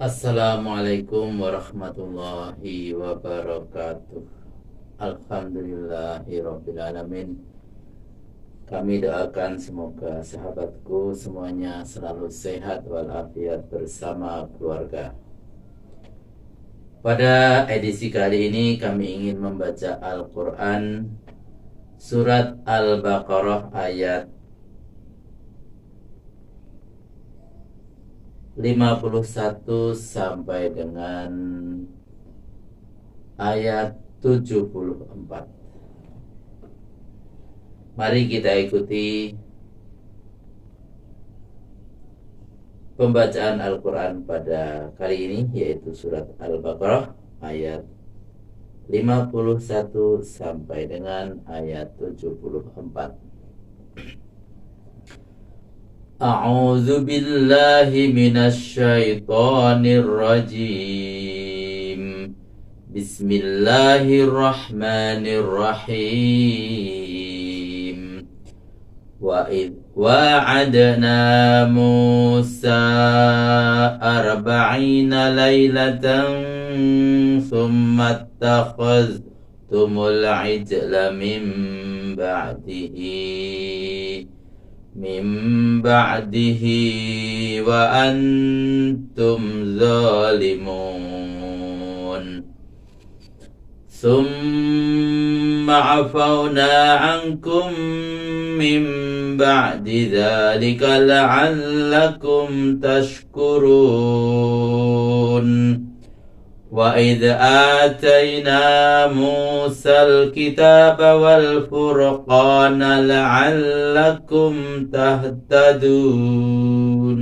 Assalamualaikum warahmatullahi wabarakatuh. Alhamdulillahirabbil alamin. Kami doakan semoga sahabatku semuanya selalu sehat walafiat bersama keluarga. Pada edisi kali ini kami ingin membaca Al-Quran surat Al-Baqarah ayat 51 sampai dengan ayat 74. Mari kita ikuti pembacaan Al-Quran pada kali ini, yaitu surat Al-Baqarah ayat 51 sampai dengan ayat 74. A'udzu billahi minasyaitonir rajim. Bismillahirrahmanirrahim. Wa idh wa'adna Musa 40 laylatan thumma ittakhadhtumul ijla min ba'dihi wa antum zalimun. Summa afawna ankum min ba'di dzalika la'allakum tashkurun. Wa idh atayna Musal kitaba wal furqana la'allakum tahtadun.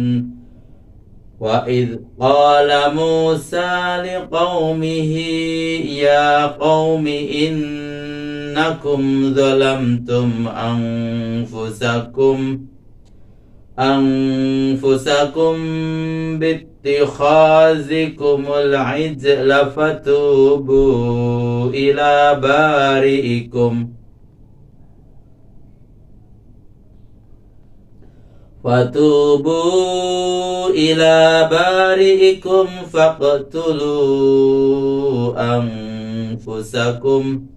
Wa idh qala Musa liqaumihi ya qaumi innakum zalamtum anfusakum bittikhazikumul ijla fatubu ila bari'ikum faqtulu anfusakum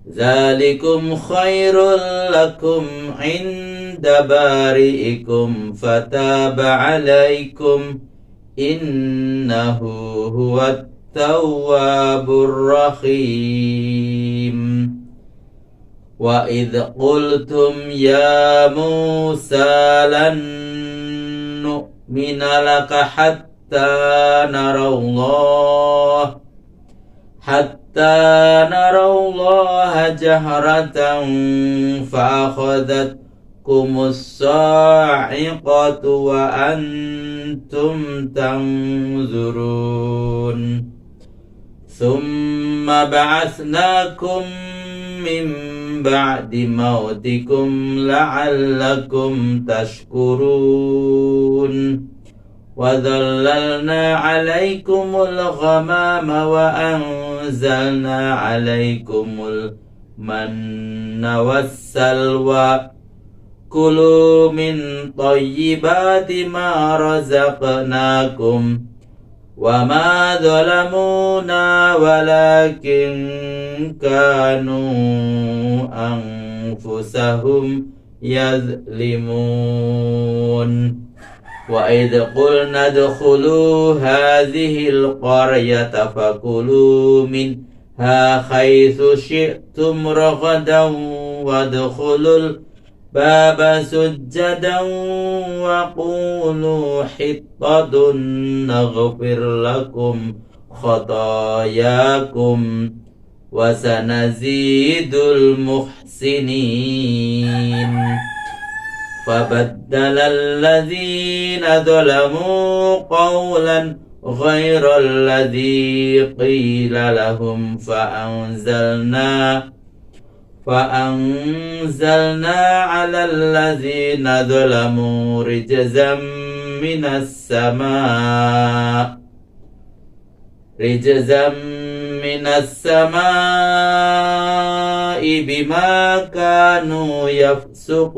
zalikum khairul lakum inda bari'ikum fataba alaikum innahu huwat tawwabur rahim. Wa idh qultum ya Musa lan nu'mina laka hatta narallaha jahratan fa akhadhatkumus sa'iqatu wa antum tanzurun. Thumma ba'athnakum min ba'di mautikum la'allakum tashkurun. Wa dhallalna 'alaikumul ghamama wa anzalna 'alaikumul manna wassalwa. Kulu min thayyibati ma razaqnakum. Wa ma zalamuna walakin kanu anfusahum yazlimun. Wa idh qulna adkhulu hadhil qaryata fakulu minha haitsu syi'tum ragadan wadkhulul baba sujjadan wa qulu hittatun naghfir lakum khatayakum wa sanazidul muhsinin. Fabaddala alladhina zalamu qawlan ghayra alladhi qila lahum فأنزلنا على الذين ظلموا رجزا من السماء بما كانوا يفسقون.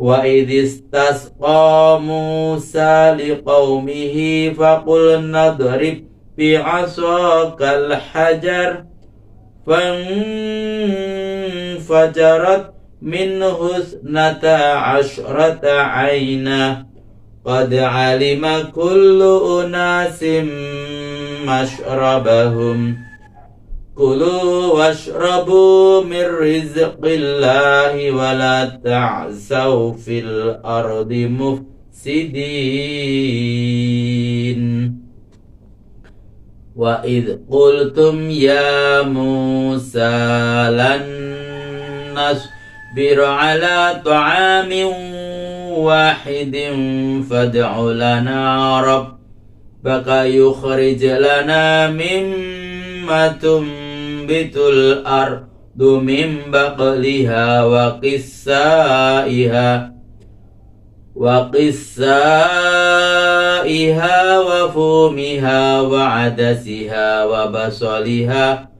Wa idistasqa Musa liqaumihi faqulna nadrib bi'asakal hajar fanfajarat minhu isnata asyrata aynah qad alima kullu unasim mashrabahum kulu washrabu min rizqillahi wa la ta'saw fil ardi mufsidin. Wa idh qultum ya Musa lan nasbiru ala ta'amin wahidin fad'u lana rabbaka yukhrij lana mimma tumbitul ardu min baqliha wa qissaiha wa fumiha wa adasiha wa basaliha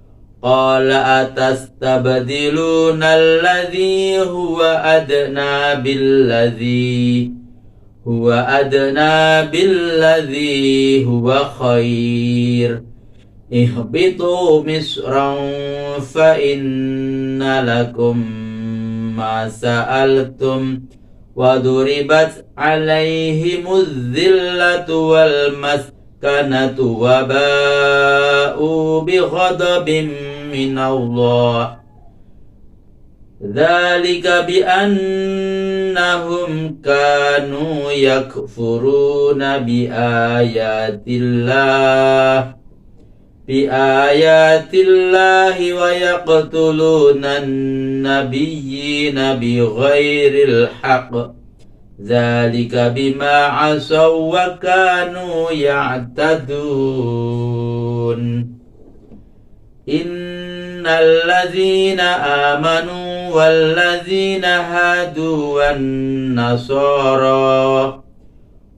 qala atastabdiluna alladhi huwa adna billadhi huwa khair ihbitu misran fa inna lakum ma sa'altum wa duribat alaihimuz zillatu wal maskanatu wa ba'u bi ghadabin min Allah dzalika bi annahum kanu yakfuruna bi ayatillahi wa yaqtuluna an-nabiyyina bi ghairil haqq dzalika bima asaw wa kanu ya'tadun. Innal ladzina amanu wal ladzina hadu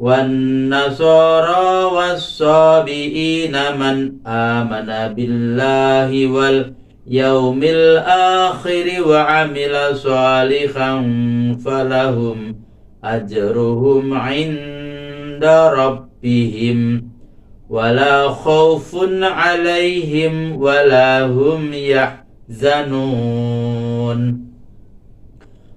wan nasara was-sabiina man amana billahi wal yaumil akhir wa amila salihan falahum ajruhum 'inda rabbihim wala khaufun 'alaihim wala hum yahzanun.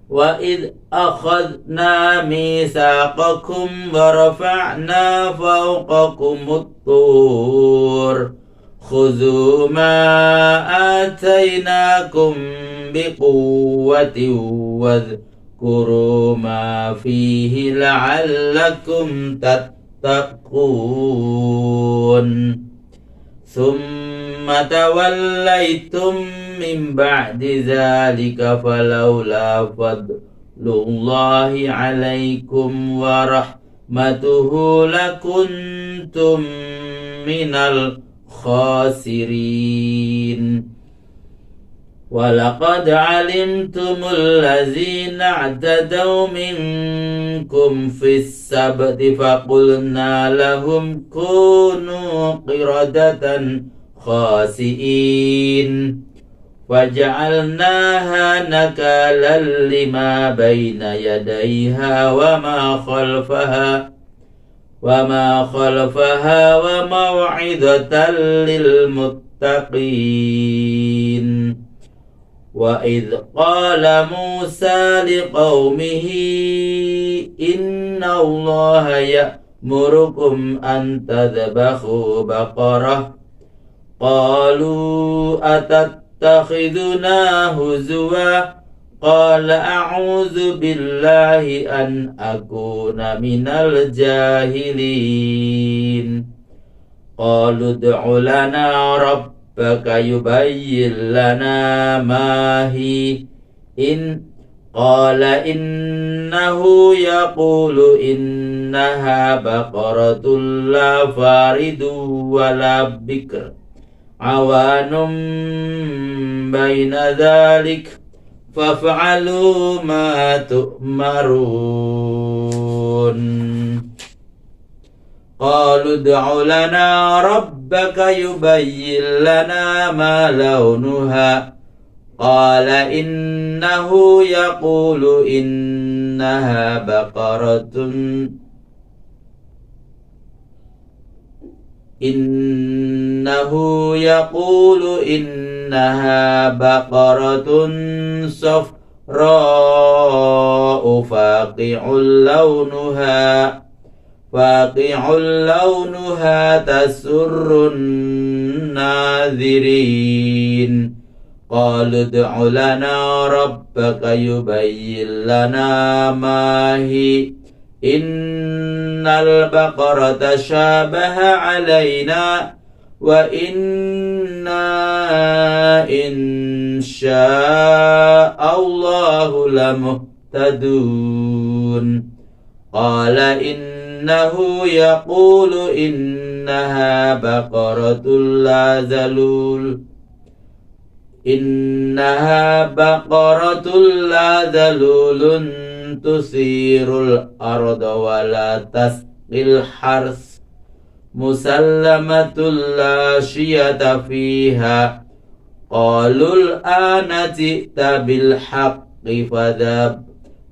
Wa idh akhadna mitsaqakum wa rafa'na fawqakumut tur khudhu ma atainakum biquwwatin wadhkuru ma fihi la'allakum tattaqun. Thumma tawallaytum min ba'di dzalika falawla fadlullahi 'alaikum wa rahmatuhu lakuntum minal khasirin. Walaqad 'alimtumul ladzina i'tadaw minkum fis sabti faqulna lahum kunu qiradatan khasi'in waja'alnaha nakalan lima baina yadayha wa ma khalfaha wa maw'idatan lil muttaqin. Wa idh qala Musa liqaumihi inna Allaha ya'murukum an tadhbahu baqarah qalu atattakhiduna huzwa qala a'udzu billahi an akuna minal jahilin. Qalu ud'u lana rabbaka yubayyin lana ma hi qala innahu yaqulu innaha baqaratun la faridu wa la bikr awanum baina dhalik faf'alu ma tu'marun. Qalu ud'u lana rabbaka yubayyin lana ma launuha Qala innahu yaqulu innaha baqaratun safra'u faqi'ul launuha tasurrun nadhirin. Qalu ud'u lana rabbaka yubayyin lana ma hi innal baqarata syabaha alaina wa inna insya'allahu lamuhtadun. Qala innahu yaqulu innaha baqaratul la zalul tusirul arda wa la tasqil hars musallamatul la syiyata fiha. Qalul ana ji'ta bil haqqi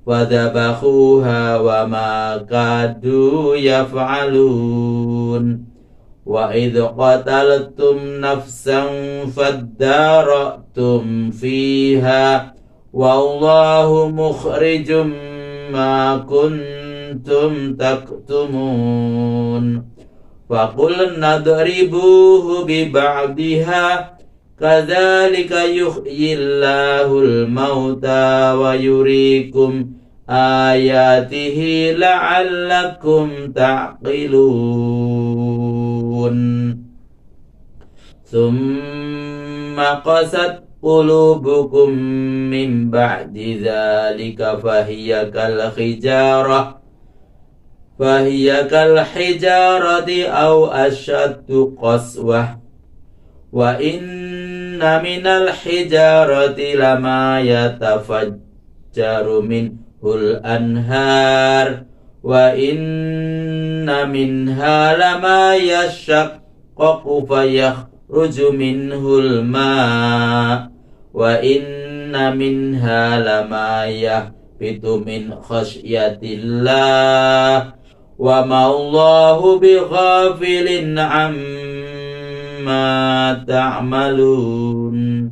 fadhabakhuha wa ma kadu yaf'alun. Wa idh qataltum nafsan faddaratum fiha wallahu mukhrijum ma kuntum taktumun. Faqul nadribuhu bi ba'diha kadzalika yuhyillahul mauta wa yuriikum ayatihi la'allakum ta'qilun. Summa qasat qulubukum min ba'di dzalika fahiya kal hijarati aw ashaddu qaswah wa inna minal hijarati lama yatafajjaru minhul anhar wa inna minha lama yashaqqaqu fayakhruju minhul ma wa inna minha lama yahbitu min khasyatillah wa ma Allahu bighafilin amma ta'malun.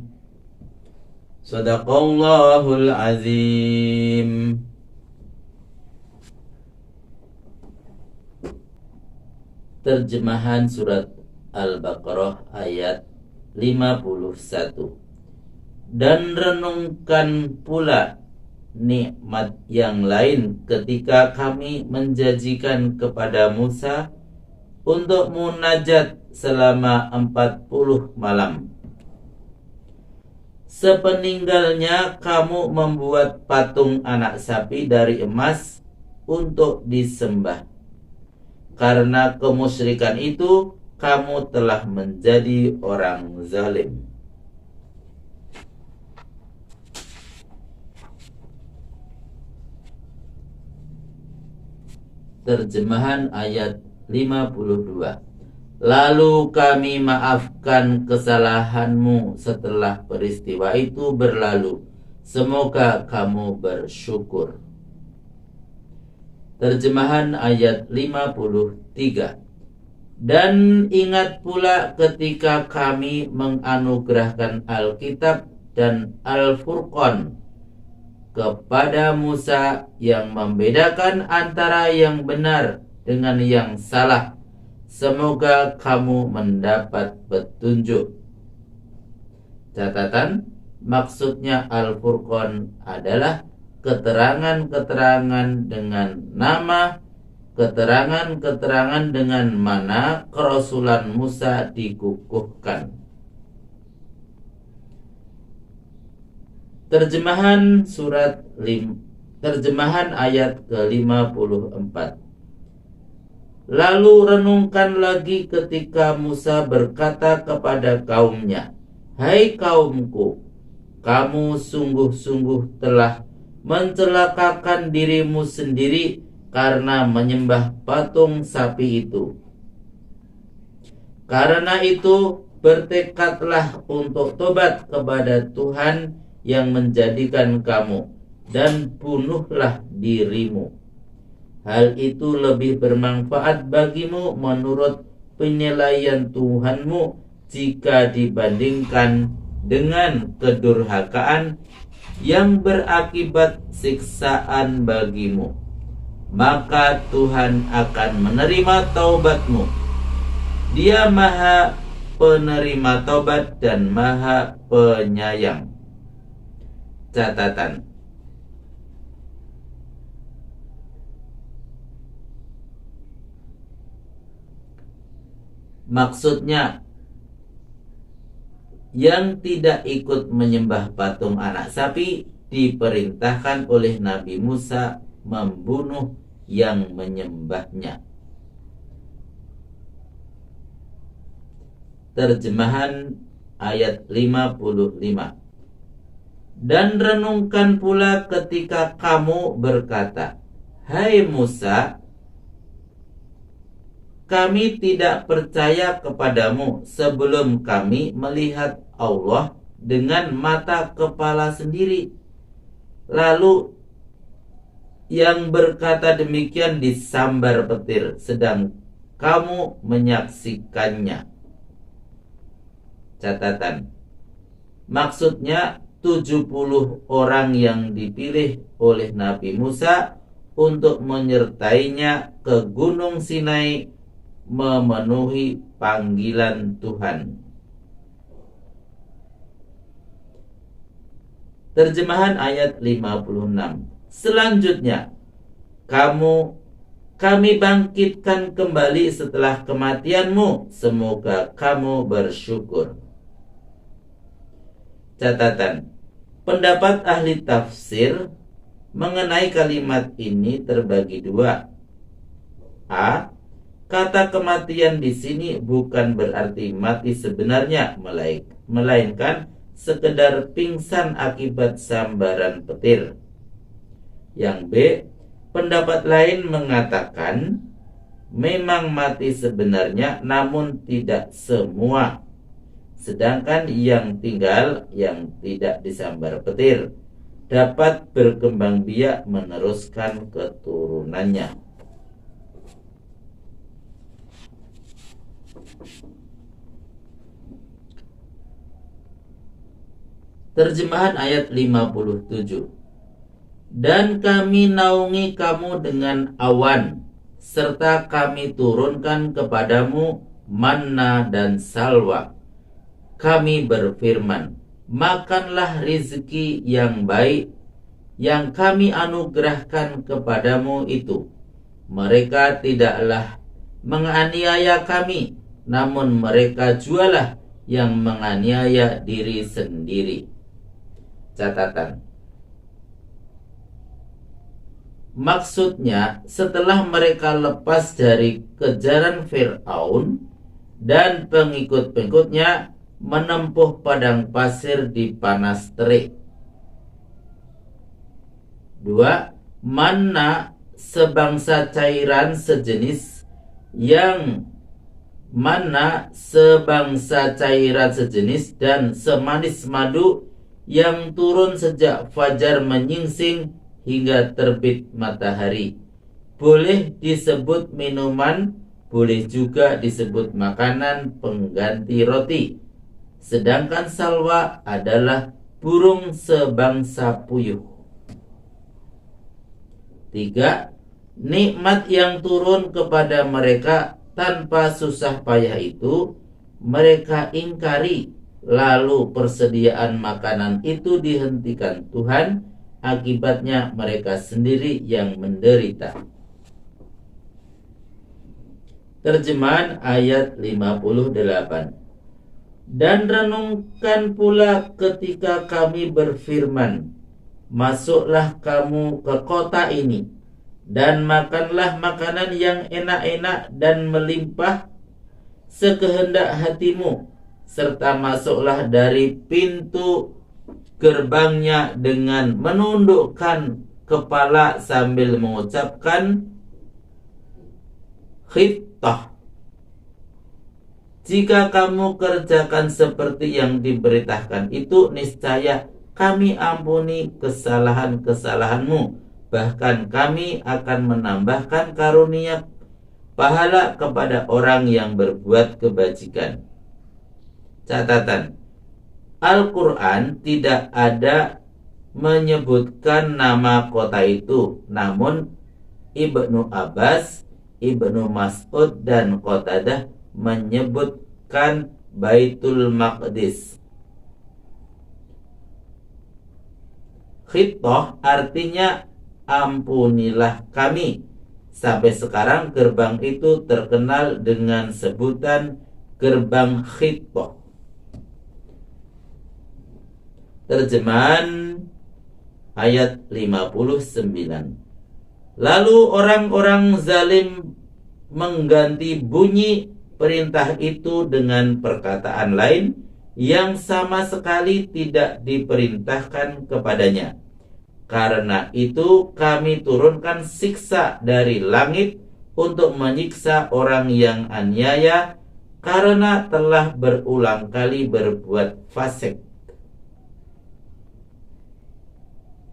Sadaqallahul azim. Terjemahan surat Al-Baqarah ayat 51. Dan renungkan pula nikmat yang lain ketika kami menjanjikan kepada Musa untuk munajat selama 40 malam. Sepeninggalnya kamu membuat patung anak sapi dari emas untuk disembah. Karena kemusyrikan itu kamu telah menjadi orang zalim. Terjemahan ayat 52. Lalu kami maafkan kesalahanmu setelah peristiwa itu berlalu. Semoga kamu bersyukur. Terjemahan ayat 53. Dan ingat pula ketika kami menganugerahkan Alkitab dan Al-Furqan kepada Musa yang membedakan antara yang benar dengan yang salah. Semoga kamu mendapat petunjuk. Catatan, maksudnya Al-Furqan adalah keterangan-keterangan dengan nama, keterangan-keterangan dengan mana kerasulan Musa dikukuhkan. Terjemahan ayat ke-54. Lalu renungkan lagi ketika Musa berkata kepada kaumnya, "Hai kaumku, kamu sungguh-sungguh telah mencelakakan dirimu sendiri karena menyembah patung sapi itu. Karena itu bertekadlah untuk tobat kepada Tuhan yang menjadikan kamu, dan bunuhlah dirimu. Hal itu lebih bermanfaat bagimu menurut penilaian Tuhanmu jika dibandingkan dengan kedurhakaan yang berakibat siksaan bagimu. Maka Tuhan akan menerima taubatmu. Dia Maha Penerima taubat dan Maha Penyayang. Catatan: maksudnya, yang tidak ikut menyembah patung anak sapi diperintahkan oleh Nabi Musa membunuh yang menyembahnya. Terjemahan ayat 55. Dan renungkan pula ketika kamu berkata, "Hai Musa, kami tidak percaya kepadamu sebelum kami melihat Allah dengan mata kepala sendiri." Lalu yang berkata demikian disambar petir, sedang kamu menyaksikannya. Catatan: maksudnya 70 orang yang dipilih oleh Nabi Musa untuk menyertainya ke Gunung Sinai memenuhi panggilan Tuhan. Terjemahan ayat 56. Selanjutnya, kami bangkitkan kembali setelah kematianmu, semoga kamu bersyukur. Catatan: pendapat ahli tafsir mengenai kalimat ini terbagi dua. A. Kata kematian di sini bukan berarti mati sebenarnya, melainkan sekedar pingsan akibat sambaran petir. Yang B. Pendapat lain mengatakan memang mati sebenarnya, namun tidak semua. Sedangkan yang tinggal, yang tidak disambar petir, dapat berkembang biak meneruskan keturunannya. Terjemahan ayat 57. Dan kami naungi kamu dengan awan, serta kami turunkan kepadamu manna dan salwa. Kami berfirman, makanlah rizki yang baik yang kami anugerahkan kepadamu itu. Mereka tidaklah menganiaya kami, namun mereka jualah yang menganiaya diri sendiri. Catatan: maksudnya, setelah mereka lepas dari kejaran Fir'aun dan pengikut-pengikutnya menempuh padang pasir di panas terik. 2. Manna sebangsa cairan sejenis dan semanis madu yang turun sejak fajar menyingsing hingga terbit matahari. Boleh disebut minuman, boleh juga disebut makanan pengganti roti. Sedangkan salwa adalah burung sebangsa puyuh. 3. Nikmat yang turun kepada mereka tanpa susah payah itu mereka ingkari, lalu persediaan makanan itu dihentikan Tuhan, akibatnya mereka sendiri yang menderita. Terjemahan ayat 58. Dan renungkan pula ketika kami berfirman, masuklah kamu ke kota ini, dan makanlah makanan yang enak-enak dan melimpah sekehendak hatimu, serta masuklah dari pintu gerbangnya dengan menundukkan kepala sambil mengucapkan khittah. Jika kamu kerjakan seperti yang diberitakan itu, niscaya kami ampuni kesalahan-kesalahanmu. Bahkan kami akan menambahkan karunia pahala kepada orang yang berbuat kebajikan. Catatan, Al-Quran tidak ada menyebutkan nama kota itu, namun Ibnu Abbas, Ibnu Mas'ud, dan Qatadah menyebutkan Baitul Maqdis. Khittah artinya ampunilah kami. Sampai sekarang gerbang itu terkenal dengan sebutan gerbang Khittah. Terjemahan ayat 59. Lalu orang-orang zalim mengganti bunyi perintah itu dengan perkataan lain yang sama sekali tidak diperintahkan kepadanya. Karena itu kami turunkan siksa dari langit untuk menyiksa orang yang aniaya karena telah berulang kali berbuat fasik.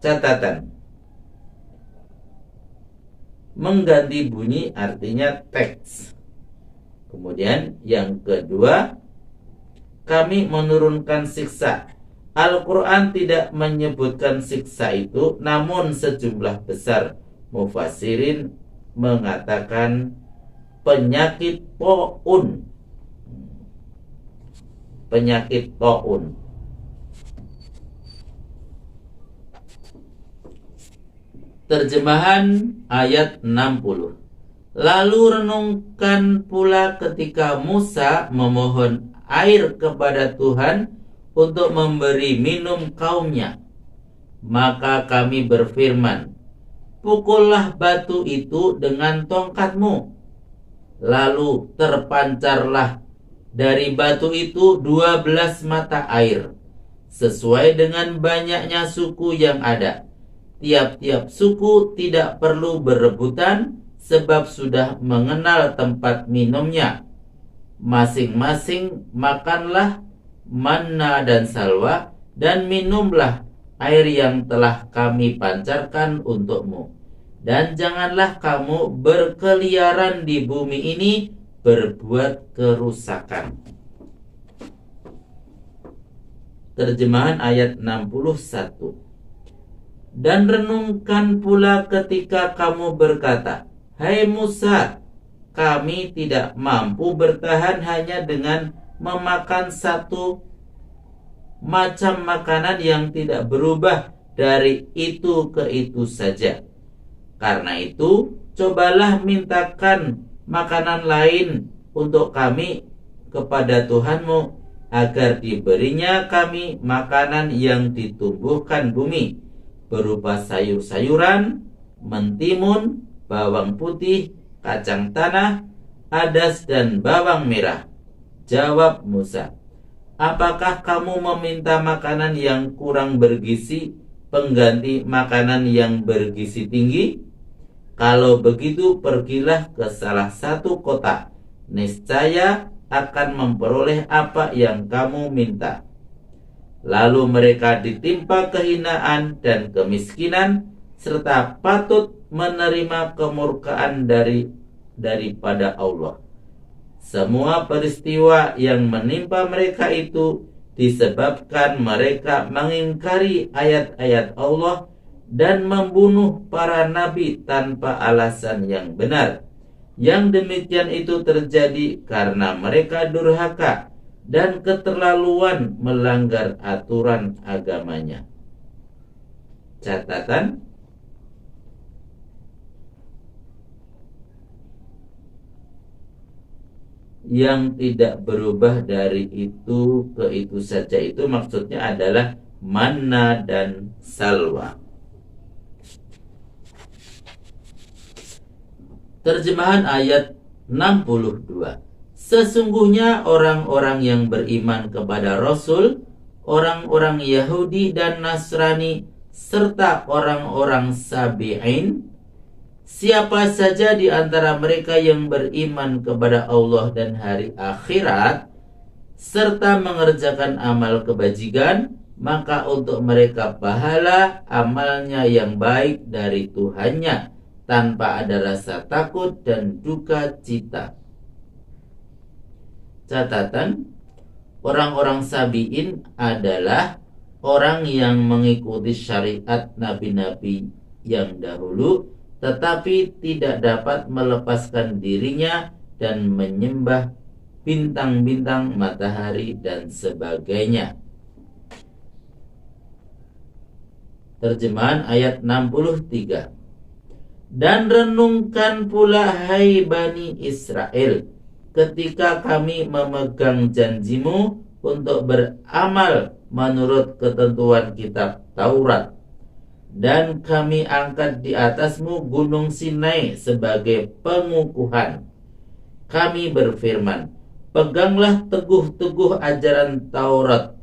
Catatan, mengganti bunyi artinya teks. Kemudian yang kedua, kami menurunkan siksa. Al-Quran tidak menyebutkan siksa itu, namun sejumlah besar mufassirin mengatakan penyakit ta'un. Penyakit ta'un. Terjemahan ayat 60. Lalu renungkan pula ketika Musa memohon air kepada Tuhan untuk memberi minum kaumnya. Maka kami berfirman, pukullah batu itu dengan tongkatmu. Lalu terpancarlah dari batu itu 12 mata air, sesuai dengan banyaknya suku yang ada. Tiap-tiap suku tidak perlu berebutan sebab sudah mengenal tempat minumnya. Masing-masing makanlah manna dan salwa dan minumlah air yang telah kami pancarkan untukmu. Dan janganlah kamu berkeliaran di bumi ini berbuat kerusakan. Terjemahan ayat 61. Dan renungkan pula ketika kamu berkata, hai Musa, kami tidak mampu bertahan hanya dengan memakan satu macam makanan yang tidak berubah dari itu ke itu saja. Karena itu, cobalah mintakan makanan lain untuk kami kepada Tuhanmu, agar diberinya kami makanan yang ditumbuhkan bumi, berupa sayur-sayuran, mentimun, bawang putih, kacang tanah, adas, dan bawang merah. Jawab Musa, apakah kamu meminta makanan yang kurang bergizi pengganti makanan yang bergizi tinggi? Kalau begitu, pergilah ke salah satu kota. Niscaya akan memperoleh apa yang kamu minta. Lalu mereka ditimpa kehinaan dan kemiskinan, serta patut menerima kemurkaan daripada Allah. Semua peristiwa yang menimpa mereka itu disebabkan mereka mengingkari ayat-ayat Allah dan membunuh para nabi tanpa alasan yang benar. Yang demikian itu terjadi karena mereka durhaka dan keterlaluan melanggar aturan agamanya. Catatan, yang tidak berubah dari itu ke itu saja itu maksudnya adalah manna dan salwa. Terjemahan ayat 62. Sesungguhnya orang-orang yang beriman kepada Rasul, orang-orang Yahudi dan Nasrani, serta orang-orang Sabi'in, siapa saja di antara mereka yang beriman kepada Allah dan hari akhirat, serta mengerjakan amal kebajikan, maka untuk mereka pahala amalnya yang baik dari Tuhannya tanpa ada rasa takut dan duka cita. Catatan, orang-orang Sabi'in adalah orang yang mengikuti syariat nabi-nabi yang dahulu, tetapi tidak dapat melepaskan dirinya dan menyembah bintang-bintang, matahari, dan sebagainya. Terjemahan ayat 63. Dan renungkan pula, hai Bani Israel, ketika kami memegang janjimu untuk beramal menurut ketentuan kitab Taurat, dan kami angkat di atasmu gunung Sinai sebagai pengukuhan. Kami berfirman, peganglah teguh-teguh ajaran Taurat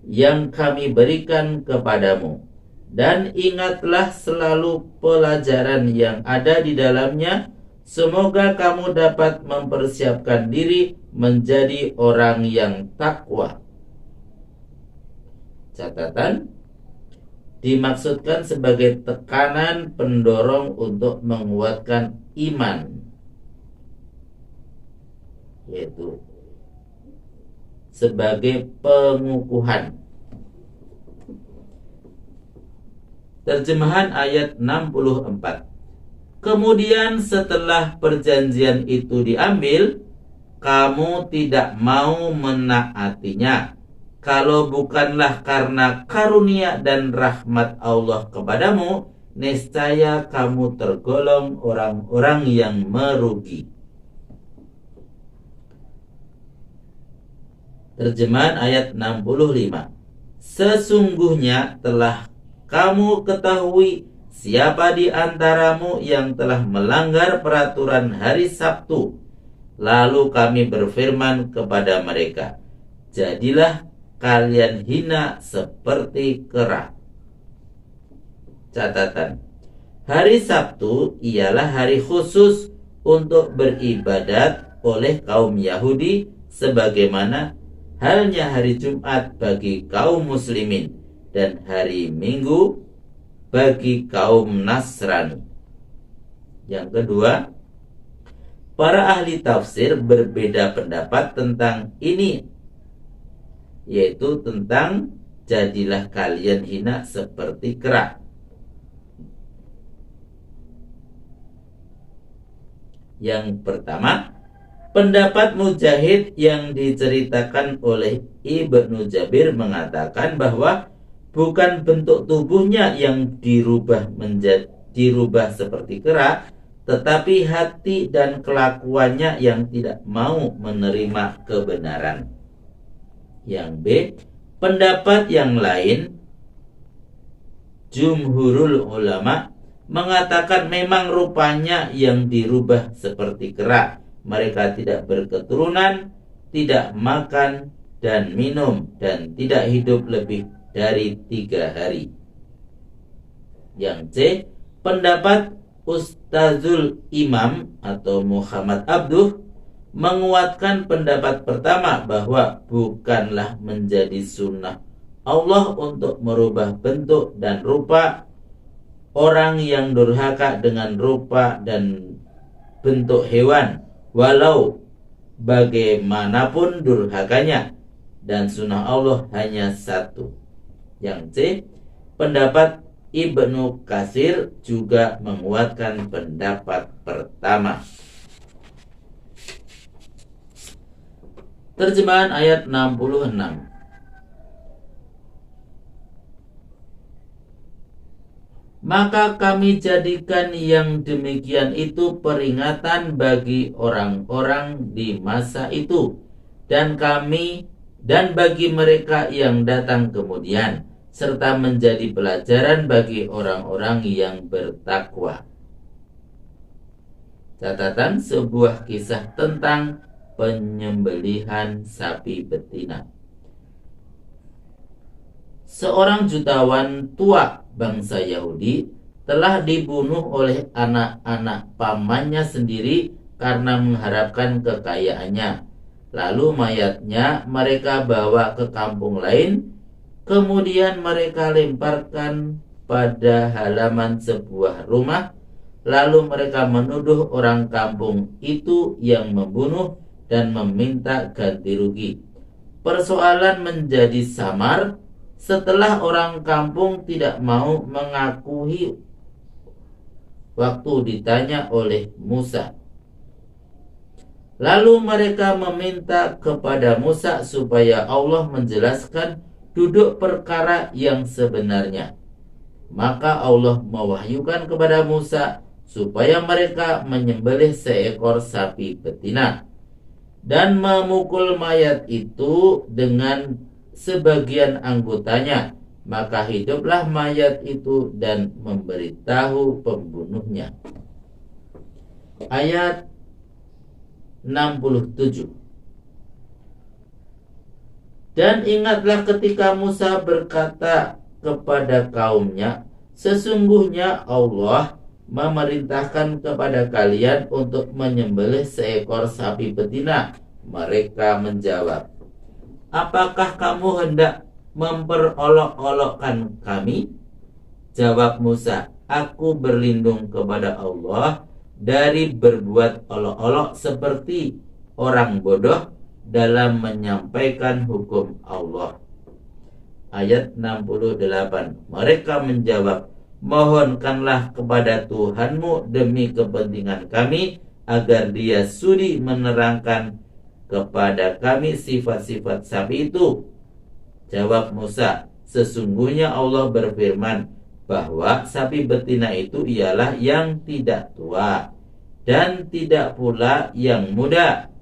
yang kami berikan kepadamu, dan ingatlah selalu pelajaran yang ada di dalamnya. Semoga kamu dapat mempersiapkan diri menjadi orang yang takwa. Catatan, dimaksudkan sebagai tekanan pendorong untuk menguatkan iman, yaitu sebagai pengukuhan. Terjemahan ayat 64. Kemudian setelah perjanjian itu diambil, kamu tidak mau menaatinya, kalau bukanlah karena karunia dan rahmat Allah kepadamu, niscaya kamu tergolong orang-orang yang merugi. Terjemahan ayat 65. Sesungguhnya telah kamu ketahui siapa di antaramu yang telah melanggar peraturan hari Sabtu. Lalu kami berfirman kepada mereka, jadilah kalian hina seperti kera. Catatan, hari Sabtu ialah hari khusus untuk beribadat oleh kaum Yahudi, sebagaimana halnya hari Jumat bagi kaum muslimin dan hari Minggu bagi kaum Nasrani. Yang kedua, para ahli tafsir berbeda pendapat tentang ini, yaitu tentang jadilah kalian hina seperti kera. Yang pertama, pendapat Mujahid yang diceritakan oleh Ibnu Jabir mengatakan bahwa bukan bentuk tubuhnya yang dirubah seperti kera, tetapi hati dan kelakuannya yang tidak mau menerima kebenaran. Yang B, pendapat yang lain, jumhurul ulama, mengatakan memang rupanya yang dirubah seperti kera. Mereka tidak berketurunan, tidak makan dan minum, dan tidak hidup lebih dari 3 hari. Yang C, pendapat Ustazul Imam atau Muhammad Abduh menguatkan pendapat pertama bahwa bukanlah menjadi sunnah Allah untuk merubah bentuk dan rupa orang yang durhaka dengan rupa dan bentuk hewan, walau bagaimanapun durhakanya, dan sunnah Allah hanya satu. Yang C, pendapat Ibnu Katsir juga menguatkan pendapat pertama. Terjemahan ayat 66. Maka kami jadikan yang demikian itu peringatan bagi orang-orang di masa itu, dan bagi mereka yang datang kemudian, serta menjadi pelajaran bagi orang-orang yang bertakwa. Catatan, sebuah kisah tentang penyembelihan sapi betina. Seorang jutawan tua bangsa Yahudi telah dibunuh oleh anak-anak pamannya sendiri karena mengharapkan kekayaannya. Lalu mayatnya mereka bawa ke kampung lain Kemudian mereka lemparkan pada halaman sebuah rumah. Lalu mereka menuduh orang kampung itu yang membunuh dan meminta ganti rugi. Persoalan menjadi samar setelah orang kampung tidak mau mengakui waktu ditanya oleh Musa. Lalu mereka meminta kepada Musa supaya Allah menjelaskan duduk perkara yang sebenarnya. Maka Allah mewahyukan kepada Musa supaya mereka menyembelih seekor sapi betina dan memukul mayat itu dengan sebagian anggotanya. Maka hiduplah mayat itu dan memberitahu pembunuhnya. Ayat 67. Dan ingatlah ketika Musa berkata kepada kaumnya, sesungguhnya Allah memerintahkan kepada kalian untuk menyembelih seekor sapi betina. Mereka menjawab, apakah kamu hendak memperolok-olokkan kami? Jawab Musa, aku berlindung kepada Allah dari berbuat olok-olok seperti orang bodoh dalam menyampaikan hukum Allah. Ayat 68. Mereka menjawab, mohonkanlah kepada Tuhanmu demi kepentingan kami agar Dia sudi menerangkan kepada kami sifat-sifat sapi itu. Jawab Musa, sesungguhnya Allah berfirman bahwa sapi betina itu ialah yang tidak tua dan tidak pula yang muda,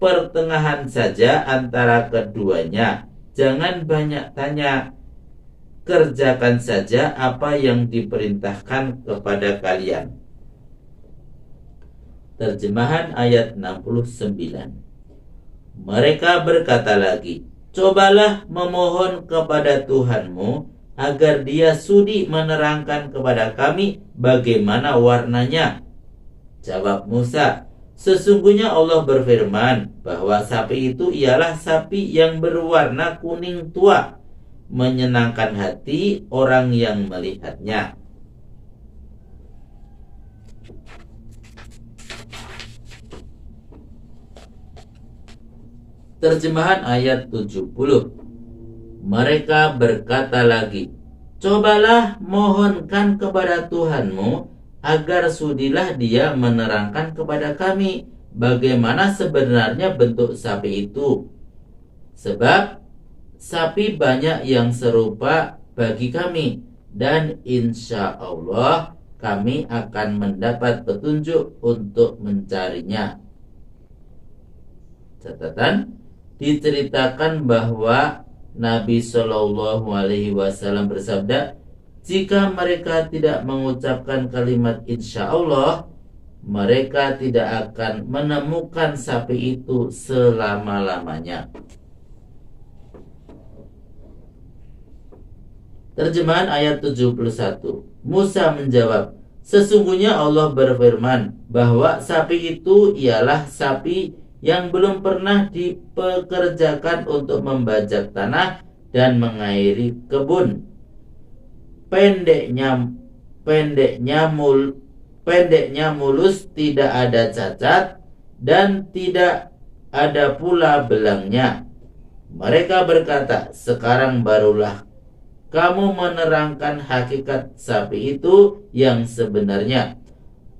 pertengahan saja antara keduanya. Jangan banyak tanya, kerjakan saja apa yang diperintahkan kepada kalian. Terjemahan ayat 69. Mereka berkata lagi, cobalah memohon kepada Tuhanmu agar Dia sudi menerangkan kepada kami bagaimana warnanya. Jawab Musa, sesungguhnya Allah berfirman bahwa sapi itu ialah sapi yang berwarna kuning tua, menyenangkan hati orang yang melihatnya. Terjemahan ayat 70. Mereka berkata lagi, cobalah mohonkan kepada Tuhanmu agar sudilah Dia menerangkan kepada kami bagaimana sebenarnya bentuk sapi itu. Sebab sapi banyak yang serupa bagi kami, dan insya Allah kami akan mendapat petunjuk untuk mencarinya. Catatan, diceritakan bahwa Nabi Shallallahu Alaihi Wasallam bersabda, jika mereka tidak mengucapkan kalimat insya Allah, mereka tidak akan menemukan sapi itu selama-lamanya. Terjemahan ayat 71. Musa menjawab, sesungguhnya Allah berfirman bahwa sapi itu ialah sapi yang belum pernah dipekerjakan untuk membajak tanah dan mengairi kebun. Pendeknya mulus, tidak ada cacat, dan tidak ada pula belangnya. Mereka berkata, sekarang barulah kamu menerangkan hakikat sapi itu yang sebenarnya.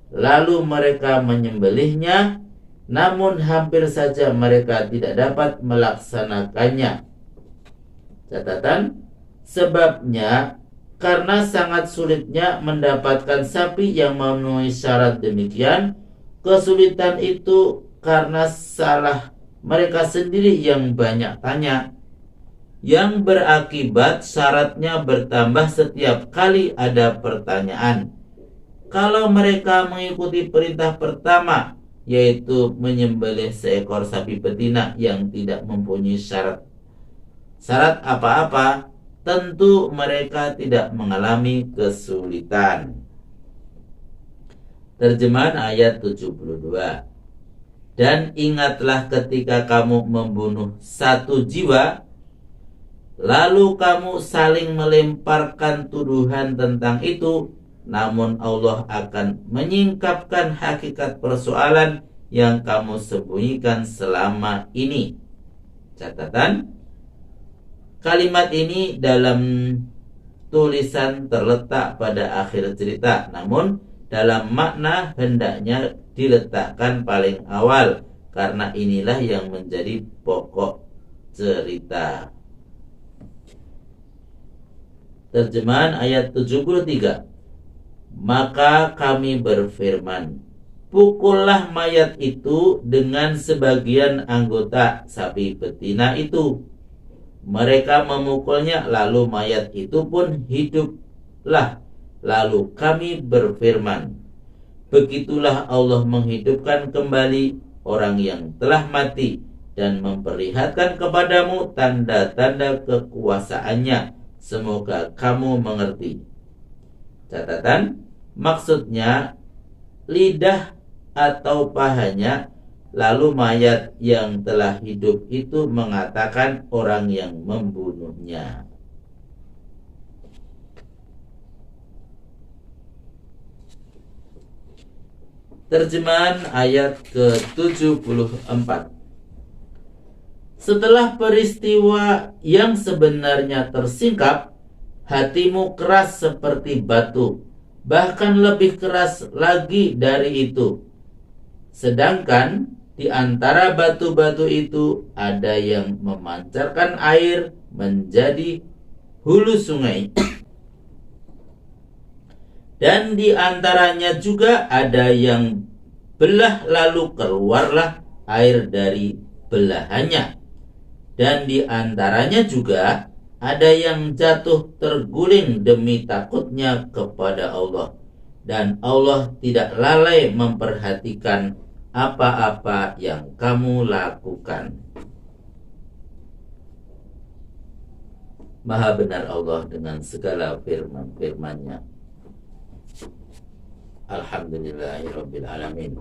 Lalu mereka menyembelihnya, namun hampir saja mereka tidak dapat melaksanakannya. Catatan, sebabnya karena sangat sulitnya mendapatkan sapi yang memenuhi syarat demikian, kesulitan itu karena salah mereka sendiri yang banyak tanya, yang berakibat syaratnya bertambah setiap kali ada pertanyaan. Kalau mereka mengikuti perintah pertama, yaitu menyembelih seekor sapi betina yang tidak mempunyai syarat apa-apa, tentu mereka tidak mengalami kesulitan. Terjemahan ayat 72. Dan ingatlah ketika kamu membunuh satu jiwa lalu kamu saling melemparkan tuduhan tentang itu, namun Allah akan menyingkapkan hakikat persoalan yang kamu sembunyikan selama ini. Catatan, kalimat ini dalam tulisan terletak pada akhir cerita, namun dalam makna hendaknya diletakkan paling awal, karena inilah yang menjadi pokok cerita. Terjemahan ayat 73. Maka kami berfirman, pukullah mayat itu dengan sebagian anggota sapi betina itu. Mereka memukulnya, lalu mayat itu pun hiduplah. Lalu kami berfirman, begitulah Allah menghidupkan kembali orang yang telah mati dan memperlihatkan kepadamu tanda-tanda kekuasaannya. Semoga kamu mengerti. Catatan, maksudnya lidah atau pahanya, lalu mayat yang telah hidup itu mengatakan orang yang membunuhnya. Terjemahan ayat ke-74. Setelah peristiwa yang sebenarnya tersingkap, hatimu keras seperti batu, bahkan lebih keras lagi dari itu. Sedangkan di antara batu-batu itu ada yang memancarkan air menjadi hulu sungai. Dan di antaranya juga ada yang belah, lalu keluarlah air dari belahannya. Dan di antaranya juga ada yang jatuh terguling demi takutnya kepada Allah. Dan Allah tidak lalai memperhatikan apa-apa yang kamu lakukan. Maha benar Allah dengan segala firman-firman-Nya. Alhamdulillahirabbil alamin.